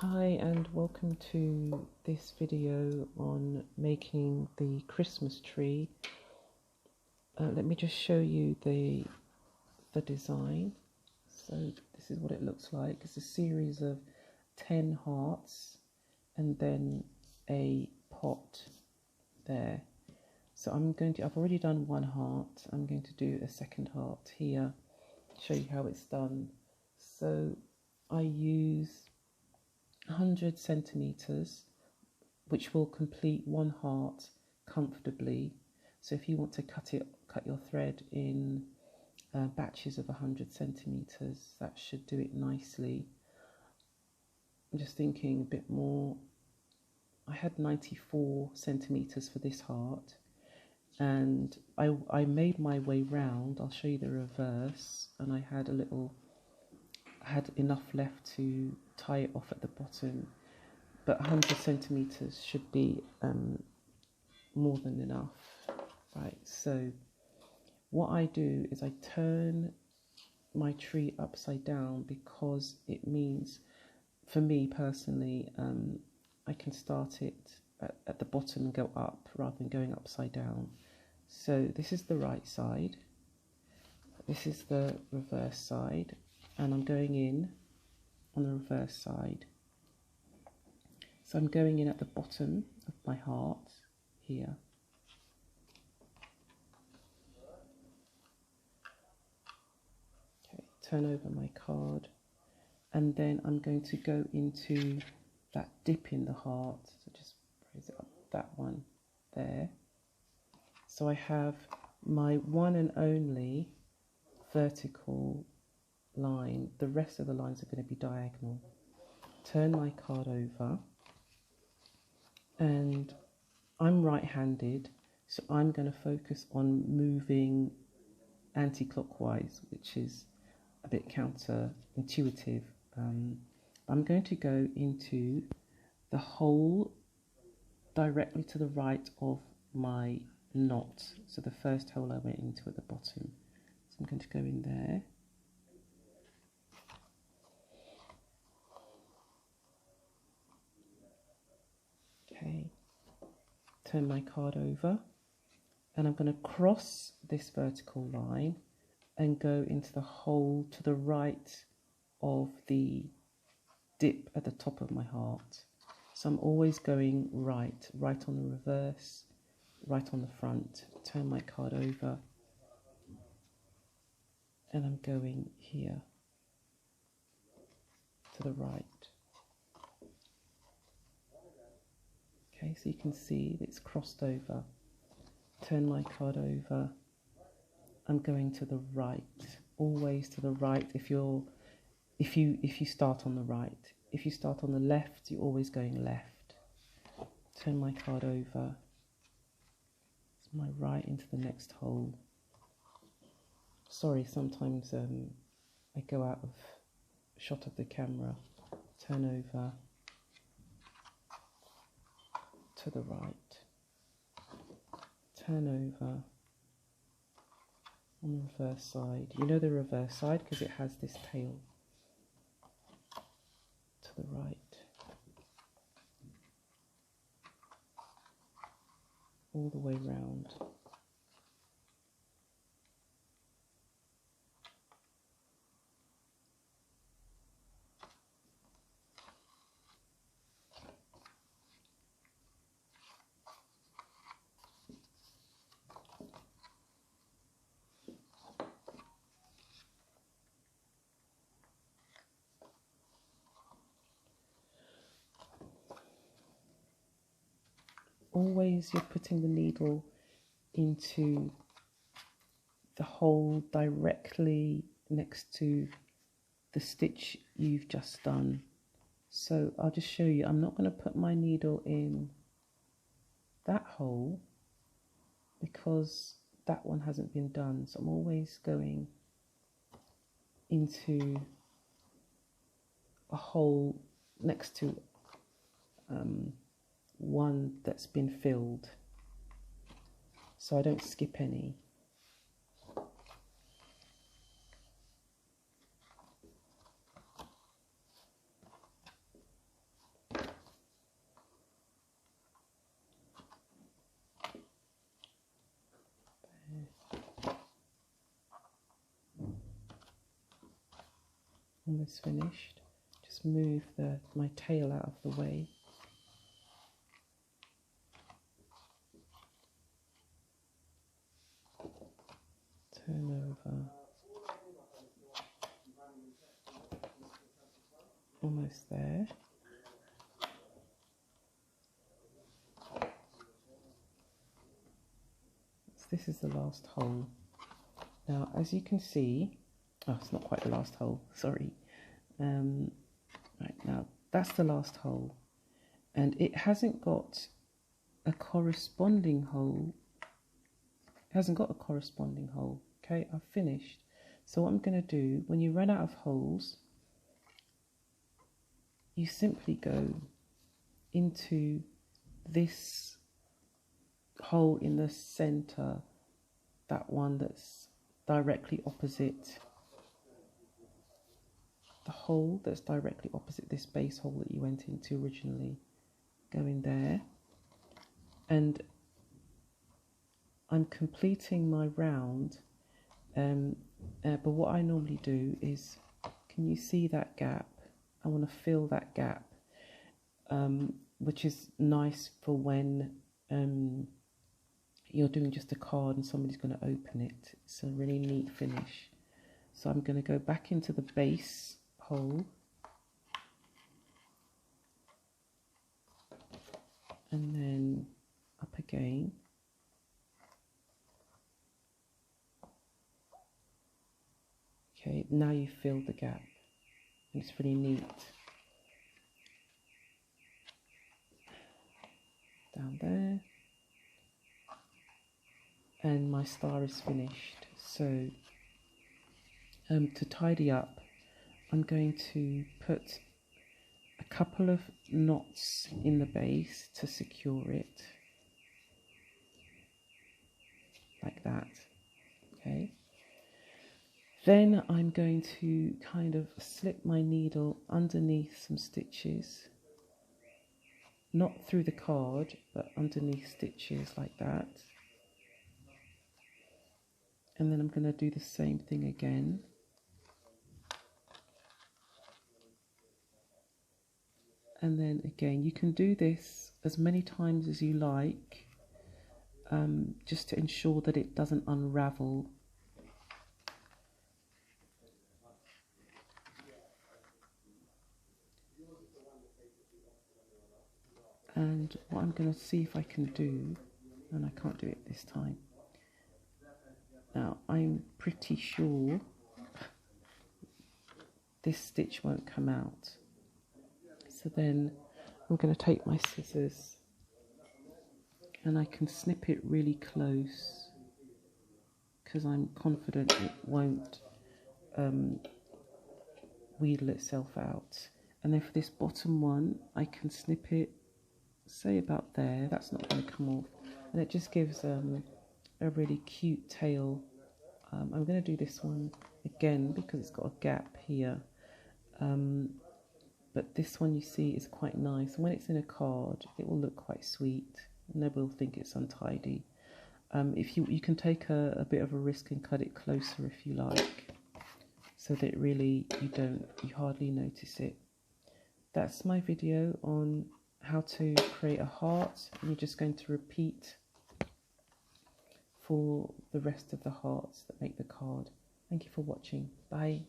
Hi and welcome to this video on making the Christmas tree. Let me just show you the design. So this is what it looks like. It's a series of 10 hearts and then a pot there. So I've already done one heart. I'm going to do a second heart here, show you how it's done. So I use 100 centimeters, which will complete one heart comfortably. So if you want to cut your thread in batches of 100 centimeters, that should do it nicely. I'm just thinking a bit more. I had 94 centimeters for this heart, and I made my way round. I'll show you the reverse, and I had enough left to tie it off at the bottom, but 100 centimeters should be more than enough. Right, so what I do is I turn my tree upside down, because it means, for me personally, I can start it at the bottom and go up rather than going upside down. So this is the right side, this is the reverse side, and I'm going in on the reverse side. So I'm going in at the bottom of my heart here. Okay, turn over my card, and then I'm going to go into that dip in the heart. So just raise it up, that one there. So I have my one and only vertical line. The rest of the lines are going to be diagonal. Turn my card over, and I'm right-handed, so I'm going to focus on moving anti-clockwise, which is a bit counterintuitive. I'm going to go into the hole directly to the right of my knot, so the first hole I went into at the bottom. So I'm going to go in there. Okay, turn my card over, and I'm going to cross this vertical line and go into the hole to the right of the dip at the top of my heart. So I'm always going right on the reverse, right on the front. Turn my card over, and I'm going here to the right. Okay, so you can see that it's crossed over. Turn my card over. I'm going to the right, always to the right. If you start on the right, if you start on the left, you're always going left. Turn my card over. It's my right into the next hole. Sorry, sometimes I go out of shot of the camera. Turn over to the right. Turn over on the reverse side. You know the reverse side because it has this tail. To the right. All the way round. Always you're putting the needle into the hole directly next to the stitch you've just done. So I'll just show you. I'm not going to put my needle in that hole because that one hasn't been done. So I'm always going into a hole next to one that's been filled, so I don't skip any. almost finished. Just move my tail out of the way. Turn over. Almost there. So this is the last hole. Now, as you can see, oh, it's not quite the last hole, sorry. Right, now that's the last hole, and it hasn't got a corresponding hole. It hasn't got a corresponding hole. Okay, I've finished. So what I'm going to do, when you run out of holes, you simply go into this hole in the center, that one that's directly opposite, the hole that's directly opposite this base hole that you went into originally. Go in there, and I'm completing my round, but what I normally do is, can you see that gap? I want to fill that gap, which is nice for when you're doing just a card and somebody's going to open it. It's a really neat finish. So I'm going to go back into the base hole and then up again. Okay, now you fill the gap, and it's really neat. Down there, and my star is finished. So to tidy up, I'm going to put a couple of knots in the base to secure it, like that. Okay. Then I'm going to kind of slip my needle underneath some stitches, not through the card, but underneath stitches like that. And then I'm going to do the same thing again. And then again, you can do this as many times as you like, just to ensure that it doesn't unravel. And what I'm going to see if I can do, and I can't do it this time. Now, I'm pretty sure this stitch won't come out. So then I'm going to take my scissors and I can snip it really close, because I'm confident it won't wheedle itself out. And then for this bottom one, I can snip it, say about there. That's not going to come off, and it just gives a really cute tail. I'm going to do this one again because it's got a gap here, but this one, you see, is quite nice, and when it's in a card it will look quite sweet. Nobody will think it's untidy. If you can take a bit of a risk and cut it closer if you like, so that really you hardly notice it. That's my video on how to create a heart, and you're just going to repeat for the rest of the hearts that make the card. Thank you for watching. Bye.